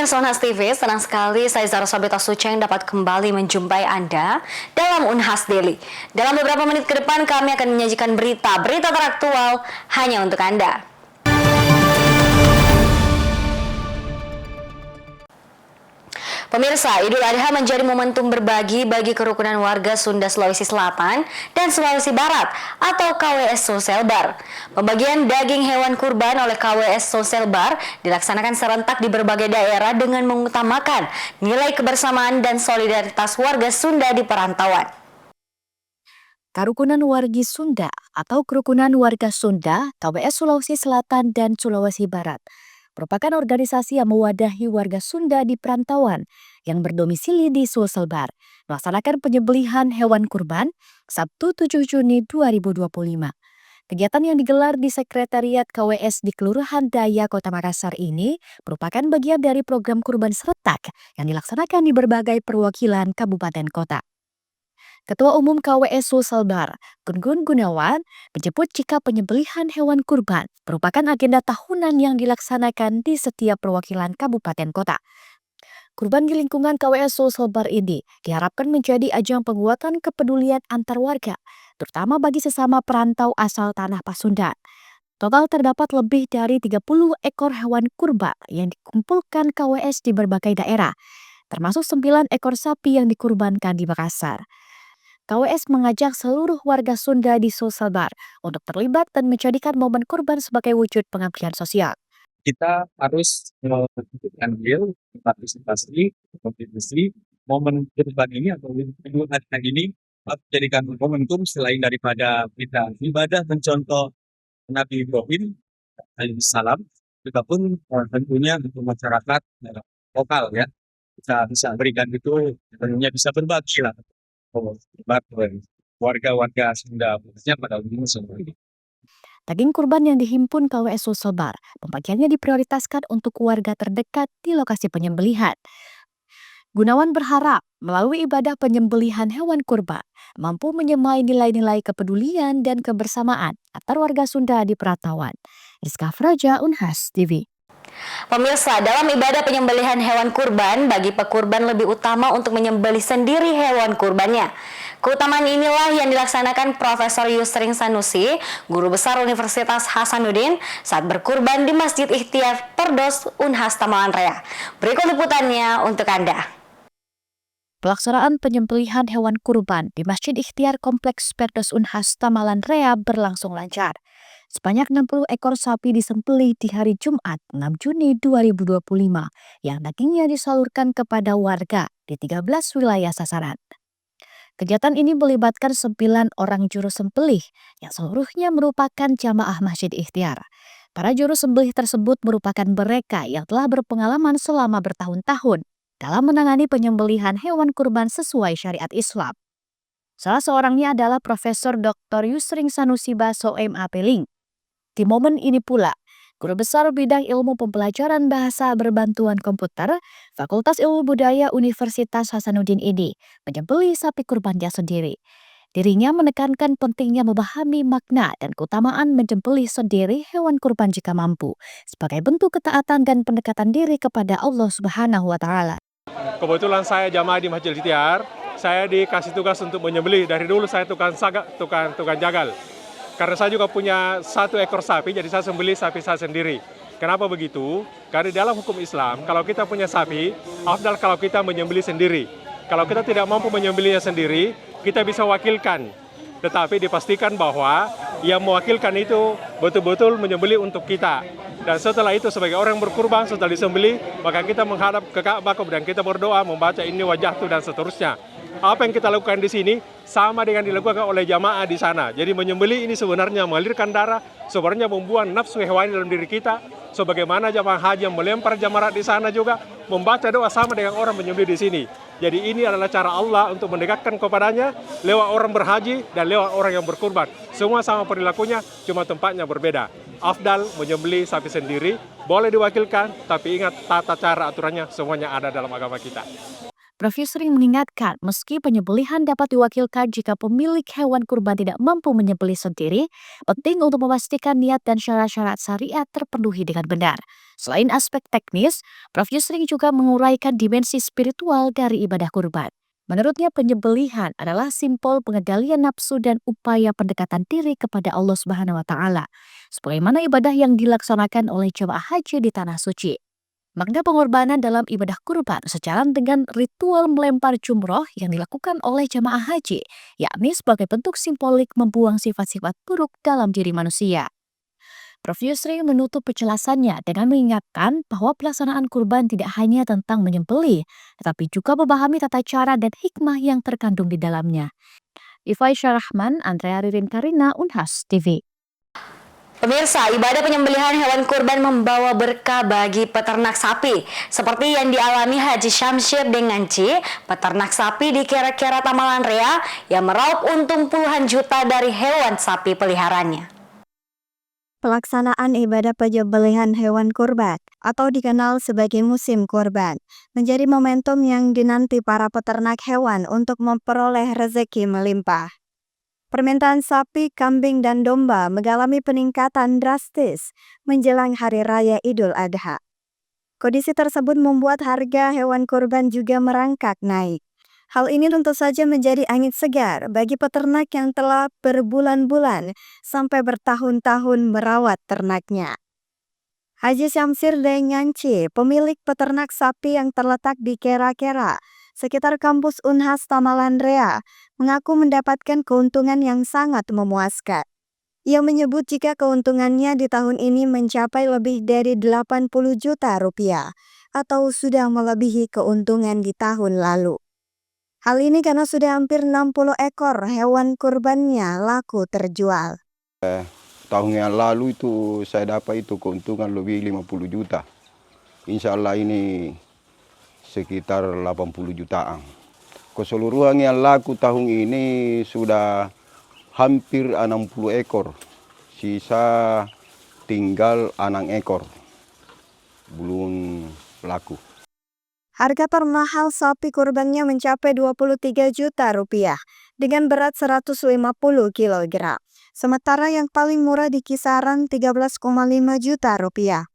Pemirsa Unhas TV, senang sekali saya Zara Sabita Suceng dapat kembali menjumpai Anda dalam Unhas Daily. Dalam beberapa menit ke depan kami akan menyajikan berita-berita teraktual hanya untuk Anda. Pemirsa, Idul Adha menjadi momentum berbagi bagi kerukunan warga Sunda Sulawesi Selatan dan Sulawesi Barat atau KWS Sulselbar. Pembagian daging hewan kurban oleh KWS Sulselbar dilaksanakan serentak di berbagai daerah dengan mengutamakan nilai kebersamaan dan solidaritas warga Sunda di perantauan. Karukunan Wargi Sunda atau Kerukunan Warga Sunda KWS Sulawesi Selatan dan Sulawesi Barat merupakan organisasi yang mewadahi warga Sunda di perantauan yang berdomisili di Sulselbar melaksanakan penyembelihan hewan kurban Sabtu 7 Juni 2025. Kegiatan yang digelar di Sekretariat KWS di Kelurahan Daya Kota Makassar ini merupakan bagian dari program kurban serentak yang dilaksanakan di berbagai perwakilan kabupaten kota. Ketua Umum KWS Sulselbar, Gun Gunawan, menyebut jika penyembelihan hewan kurban merupakan agenda tahunan yang dilaksanakan di setiap perwakilan kabupaten kota. Kurban di lingkungan KWS Sulselbar ini diharapkan menjadi ajang penguatan kepedulian antar warga, terutama bagi sesama perantau asal tanah Pasundan. Total terdapat lebih dari 30 ekor hewan kurban yang dikumpulkan KWS di berbagai daerah, termasuk 9 ekor sapi yang dikurbankan di Makassar. KWS mengajak seluruh warga Sunda di Sulselbar untuk terlibat dan menjadikan momen kurban sebagai wujud pengabdian sosial. Kita harus ambil partisipasi, kontribusi momen kurban ini atau Idul Adha ini harus dijadikan momentum selain daripada kita ibadah mencontoh Nabi Ibrahim alaihissalam, kita pun tentunya untuk masyarakat lokal ya kita bisa berikan itu tentunya bisa berbagi lah. Warga-warga Sunda khususnya pada umumnya seperti ini. Daging kurban yang dihimpun KWS Sulselbar, pembagiannya diprioritaskan untuk warga terdekat di lokasi penyembelihan. Gunawan berharap melalui ibadah penyembelihan hewan kurban mampu menyemai nilai-nilai kepedulian dan kebersamaan antar warga Sunda di perantauan. Rizka Fraja, Unhas TV. Pemirsa, dalam ibadah penyembelihan hewan kurban, bagi pekurban lebih utama untuk menyembelih sendiri hewan kurbannya. Keutamaan inilah yang dilaksanakan Profesor Yusring Sanusi, Guru Besar Universitas Hasanuddin, saat berkurban di Masjid Ikhtiar Perdos Unhas Tamalan Raya. Berikut liputannya untuk Anda. Pelaksanaan penyembelihan hewan kurban di Masjid Ikhtiar Kompleks Perdos Unhas Tamalan Raya berlangsung lancar. Sebanyak 60 ekor sapi disembelih di hari Jumat 6 Juni 2025 yang dagingnya disalurkan kepada warga di 13 wilayah sasaran. Kegiatan ini melibatkan 9 orang juru sembelih yang seluruhnya merupakan jamaah Masjid Ikhtiar. Para juru sembelih tersebut merupakan mereka yang telah berpengalaman selama bertahun-tahun dalam menangani penyembelihan hewan kurban sesuai syariat Islam. Salah seorangnya adalah Profesor Dr. Yusring Sanusi Baso MA Peling. Di momen ini pula, Guru Besar Bidang Ilmu Pembelajaran Bahasa Berbantuan Komputer, Fakultas Ilmu Budaya Universitas Hasanuddin ini menyembelih sapi kurbannya sendiri. Dirinya menekankan pentingnya memahami makna dan keutamaan menyembelih sendiri hewan kurban jika mampu, sebagai bentuk ketaatan dan pendekatan diri kepada Allah Subhanahu wa Ta'ala. Kebetulan saya jamaah di Masjid Ikhtiar, saya dikasih tugas untuk menyembelih. Dari dulu saya tukang jagal. Karena saya juga punya 1 ekor sapi, jadi saya sembelih sapi saya sendiri. Kenapa begitu? Karena dalam hukum Islam, kalau kita punya sapi, afdal kalau kita menyembelih sendiri. Kalau kita tidak mampu menyembelihnya sendiri, kita bisa wakilkan. Tetapi dipastikan bahwa yang mewakilkan itu betul-betul menyembelih untuk kita. Dan setelah itu sebagai orang yang berkurban, setelah disembelih, maka kita menghadap ke Ka'bah dan kita berdoa membaca ini wajahtu dan seterusnya. Apa yang kita lakukan di sini sama dengan dilakukan oleh jamaah di sana. Jadi menyembelih ini sebenarnya mengalirkan darah, sebenarnya membuat nafsu hewani dalam diri kita. Sebagaimana jamaah haji yang melempar jamarat di sana juga membaca doa sama dengan orang menyembelih di sini. Jadi ini adalah cara Allah untuk mendekatkan kepadanya lewat orang berhaji dan lewat orang yang berkurban. Semua sama perilakunya, cuma tempatnya berbeda. Afdal menyembelih sapi sendiri, boleh diwakilkan, tapi ingat tata cara aturannya semuanya ada dalam agama kita. Prof. Yusri mengingatkan meski penyembelihan dapat diwakilkan jika pemilik hewan kurban tidak mampu menyembelih sendiri, penting untuk memastikan niat dan syarat-syarat syariat terpenuhi dengan benar. Selain aspek teknis, Prof. Yusri juga menguraikan dimensi spiritual dari ibadah kurban. Menurutnya penyembelihan adalah simbol pengendalian nafsu dan upaya pendekatan diri kepada Allah Subhanahu wa taala, sebagaimana ibadah yang dilaksanakan oleh jemaah haji di tanah suci. Makna pengorbanan dalam ibadah kurban sejalan dengan ritual melempar jumroh yang dilakukan oleh jemaah haji, yakni sebagai bentuk simbolik membuang sifat-sifat buruk dalam diri manusia. Prof. Yusri menutup penjelasannya dengan mengingatkan bahwa pelaksanaan kurban tidak hanya tentang menyembelih, tetapi juga memahami tata cara dan hikmah yang terkandung di dalamnya. Ifai Syarahman, Andrea Ririn Karina, Unhas TV. Pemirsa, ibadah penyembelihan hewan kurban membawa berkah bagi peternak sapi. Seperti yang dialami Haji Syamsir dengan Ci, peternak sapi di Kera-Kera Tamalan Rea yang meraup untung puluhan juta dari hewan sapi peliharaannya. Pelaksanaan ibadah penyembelihan hewan kurban atau dikenal sebagai musim kurban menjadi momentum yang dinanti para peternak hewan untuk memperoleh rezeki melimpah. Permintaan sapi, kambing, dan domba mengalami peningkatan drastis menjelang Hari Raya Idul Adha. Kondisi tersebut membuat harga hewan kurban juga merangkak naik. Hal ini tentu saja menjadi angin segar bagi peternak yang telah berbulan-bulan sampai bertahun-tahun merawat ternaknya. Haji Syamsir Denganci, pemilik peternak sapi yang terletak di Kera-Kera, sekitar kampus Unhas Tamalan Rea, mengaku mendapatkan keuntungan yang sangat memuaskan. Ia menyebut jika keuntungannya di tahun ini mencapai lebih dari 80 juta rupiah atau sudah melebihi keuntungan di tahun lalu. Hal ini karena sudah hampir 60 ekor hewan kurbannya laku terjual. Tahun yang lalu itu saya dapat itu keuntungan lebih 50 juta. Insya Allah ini sekitar 80 jutaan. Keseluruhan yang laku tahun ini sudah hampir 60 ekor. Sisa tinggal 6 ekor. Belum laku. Harga termahal sapi kurbannya mencapai 23 juta rupiah dengan berat 150 kg. Sementara yang paling murah di kisaran 13,5 juta rupiah.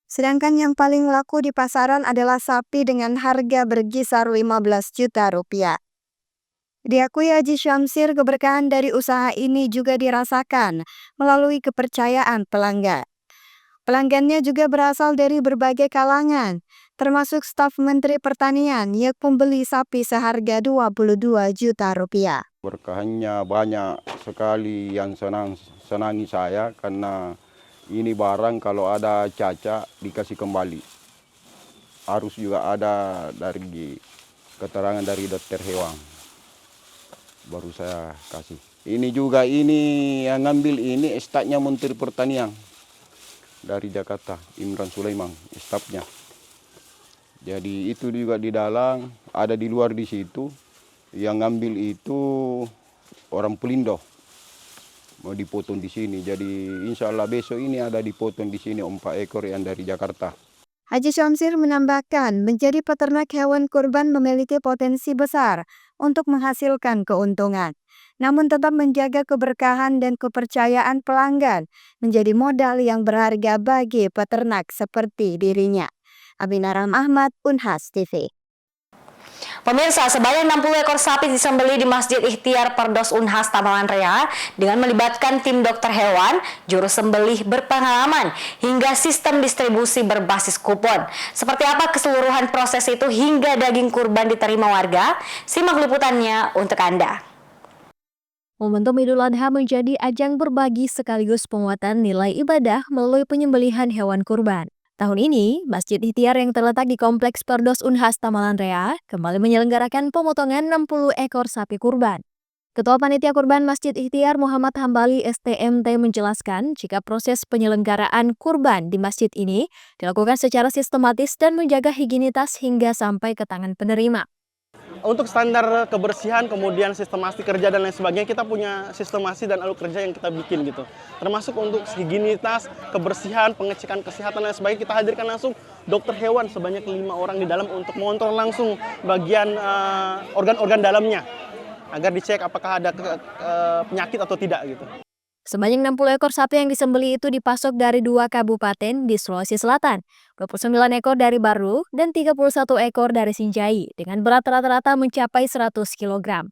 Sedangkan yang paling laku di pasaran adalah sapi dengan harga berkisar 15 juta rupiah. Diakui Haji Syamsir, keberkahan dari usaha ini juga dirasakan melalui kepercayaan pelanggan. Pelanggannya juga berasal dari berbagai kalangan, termasuk staf Menteri Pertanian yang membeli sapi seharga 22 juta rupiah. Berkahnya banyak sekali yang senangi saya karena ini barang kalau ada cacat dikasih kembali. Harus juga ada dari keterangan dari dokter hewan. Baru saya kasih. Ini juga yang ngambil ini stafnya Menteri Pertanian dari Jakarta, Imran Sulaiman, stafnya. Jadi itu juga di dalam, ada di luar di situ. Yang ngambil itu orang Pelindo. Mau dipotong di sini. Jadi insya Allah besok ini ada dipotong di sini 4 ekor yang dari Jakarta. Haji Syamsir menambahkan, menjadi peternak hewan kurban memiliki potensi besar untuk menghasilkan keuntungan. Namun tetap menjaga keberkahan dan kepercayaan pelanggan menjadi modal yang berharga bagi peternak seperti dirinya. Abinaram Ahmad, Unhas TV. Pemirsa, sebanyak 60 ekor sapi disembelih di Masjid Ikhtiar Perdos Unhas Tamalan Rea dengan melibatkan tim dokter hewan, juru sembelih berpengalaman, hingga sistem distribusi berbasis kupon. Seperti apa keseluruhan proses itu hingga daging kurban diterima warga? Simak liputannya untuk Anda. Momentum Idul Adha menjadi ajang berbagi sekaligus penguatan nilai ibadah melalui penyembelihan hewan kurban. Tahun ini, Masjid Ikhtiar yang terletak di Kompleks Perdos Unhas Tamalan Rea kembali menyelenggarakan pemotongan 60 ekor sapi kurban. Ketua Panitia Kurban Masjid Ikhtiar Muhammad Hambali STMT menjelaskan jika proses penyelenggaraan kurban di masjid ini dilakukan secara sistematis dan menjaga higienitas hingga sampai ke tangan penerima. Untuk standar kebersihan, kemudian sistemasi kerja dan lain sebagainya, kita punya sistemasi dan alur kerja yang kita bikin gitu. Termasuk untuk higienitas, kebersihan, pengecekan kesehatan dan lain sebagainya, kita hadirkan langsung dokter hewan sebanyak 5 orang di dalam untuk mengontrol langsung bagian organ-organ dalamnya agar dicek apakah ada penyakit atau tidak gitu. Sebanyak 60 ekor sapi yang disembelih itu dipasok dari 2 kabupaten di Sulawesi Selatan, 29 ekor dari Baru, dan 31 ekor dari Sinjai, dengan berat rata-rata mencapai 100 kg.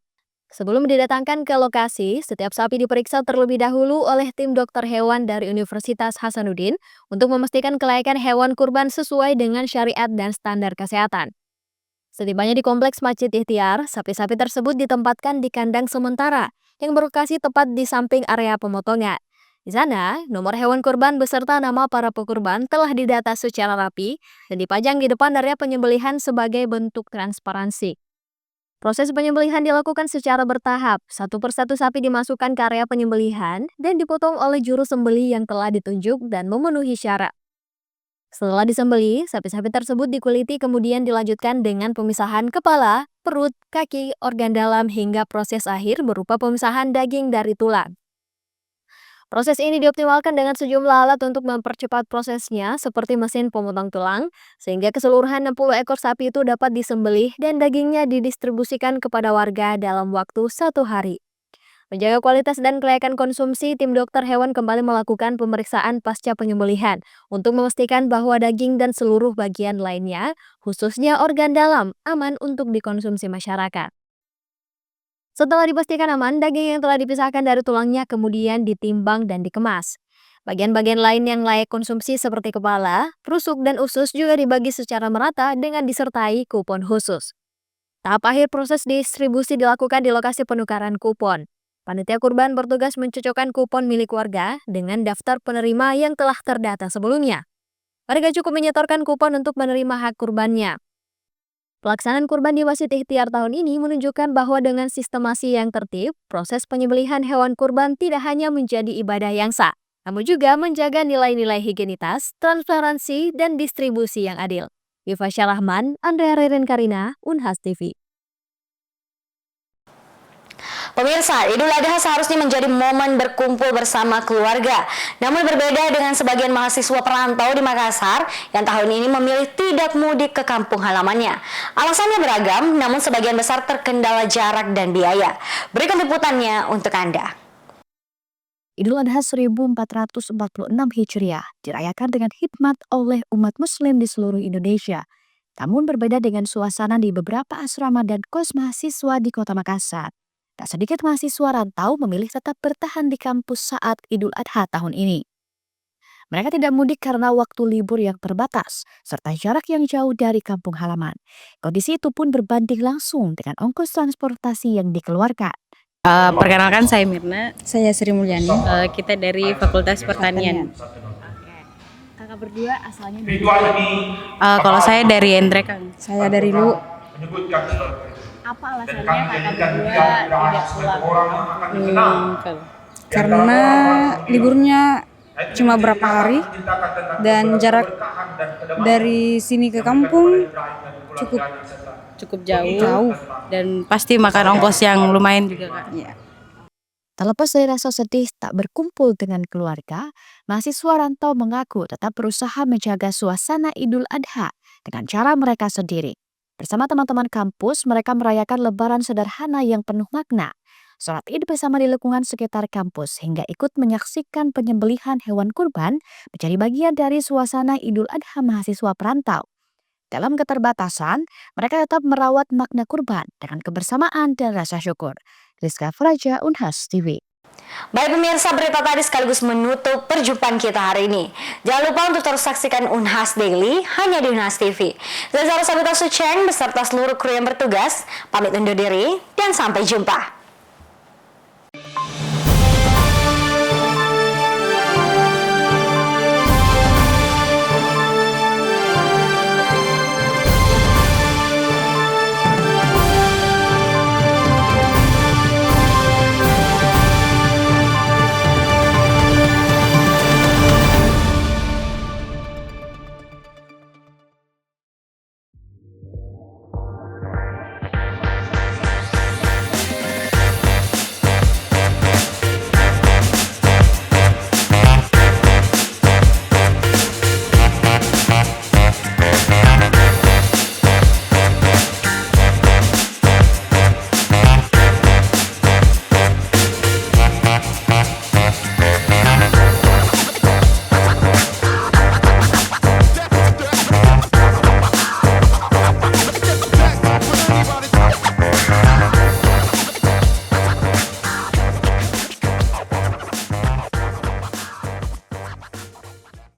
Sebelum didatangkan ke lokasi, setiap sapi diperiksa terlebih dahulu oleh tim dokter hewan dari Universitas Hasanuddin untuk memastikan kelayakan hewan kurban sesuai dengan syariat dan standar kesehatan. Setibanya di Kompleks Masjid Ikhtiar, sapi-sapi tersebut ditempatkan di kandang sementara yang berlokasi tepat di samping area pemotongan. Di sana, nomor hewan kurban beserta nama para pekurban telah didata secara rapi dan dipajang di depan area penyembelihan sebagai bentuk transparansi. Proses penyembelihan dilakukan secara bertahap, satu persatu sapi dimasukkan ke area penyembelihan dan dipotong oleh juru sembelih yang telah ditunjuk dan memenuhi syarat. Setelah disembelih, sapi-sapi tersebut dikuliti kemudian dilanjutkan dengan pemisahan kepala, perut, kaki, organ dalam hingga proses akhir berupa pemisahan daging dari tulang. Proses ini dioptimalkan dengan sejumlah alat untuk mempercepat prosesnya seperti mesin pemotong tulang, sehingga keseluruhan 60 ekor sapi itu dapat disembelih dan dagingnya didistribusikan kepada warga dalam waktu 1 hari. Menjaga kualitas dan kelayakan konsumsi, tim dokter hewan kembali melakukan pemeriksaan pasca penyembelihan untuk memastikan bahwa daging dan seluruh bagian lainnya, khususnya organ dalam, aman untuk dikonsumsi masyarakat. Setelah dipastikan aman, daging yang telah dipisahkan dari tulangnya kemudian ditimbang dan dikemas. Bagian-bagian lain yang layak konsumsi seperti kepala, rusuk, dan usus juga dibagi secara merata dengan disertai kupon khusus. Tahap akhir proses distribusi dilakukan di lokasi penukaran kupon. Panitia kurban bertugas mencocokkan kupon milik warga dengan daftar penerima yang telah terdata sebelumnya. Warga cukup menyetorkan kupon untuk menerima hak kurbannya. Pelaksanaan kurban di Masjid Ikhtiar tahun ini menunjukkan bahwa dengan sistemasi yang tertib, proses penyembelihan hewan kurban tidak hanya menjadi ibadah yang sah, namun juga menjaga nilai-nilai higienitas, transparansi, dan distribusi yang adil. Viva Syarahman, Andrea Ririn Karina, Unhas TV. Pemirsa, Idul Adha seharusnya menjadi momen berkumpul bersama keluarga. Namun berbeda dengan sebagian mahasiswa perantau di Makassar yang tahun ini memilih tidak mudik ke kampung halamannya. Alasannya beragam, namun sebagian besar terkendala jarak dan biaya. Berikut liputannya untuk Anda. Idul Adha 1446 Hijriah dirayakan dengan hikmat oleh umat muslim di seluruh Indonesia. Namun berbeda dengan suasana di beberapa asrama dan kos mahasiswa di Kota Makassar. Tak sedikit mahasiswa rantau memilih tetap bertahan di kampus saat Idul Adha tahun ini. Mereka tidak mudik karena waktu libur yang terbatas, serta jarak yang jauh dari kampung halaman. Kondisi itu pun berbanding langsung dengan ongkos transportasi yang dikeluarkan. Perkenalkan, saya Mirna. Saya Sri Mulyani. Kita dari Fakultas Pertanian. Kakak berdua asalnya dari Kalau saya dari Endrekang. Saya dari Lu. apa alasannya kakak berdua tidak pulang? Karena liburnya cuma berapa hari dan jarak dari sini ke kampung Cukup jauh. Dan pasti makan ongkos yang lumayan juga, Kak. ya. Terlepas dari rasa sedih tak berkumpul dengan keluarga, mahasiswa rantau mengaku tetap berusaha menjaga suasana Idul Adha dengan cara mereka sendiri. Bersama teman-teman kampus, mereka merayakan lebaran sederhana yang penuh makna. Sholat Id bersama di lingkungan sekitar kampus hingga ikut menyaksikan penyembelihan hewan kurban menjadi bagian dari suasana Idul Adha mahasiswa perantau. Dalam keterbatasan, mereka tetap merawat makna kurban dengan kebersamaan dan rasa syukur. Rizka Fraja, Unhas TV. Baik pemirsa, berita tadi sekaligus menutup perjumpaan kita hari ini. Jangan lupa untuk terus saksikan Unhas Daily hanya di Unhas TV. Saya Zara Sabita Suceng beserta seluruh kru yang bertugas, pamit undur diri dan sampai jumpa.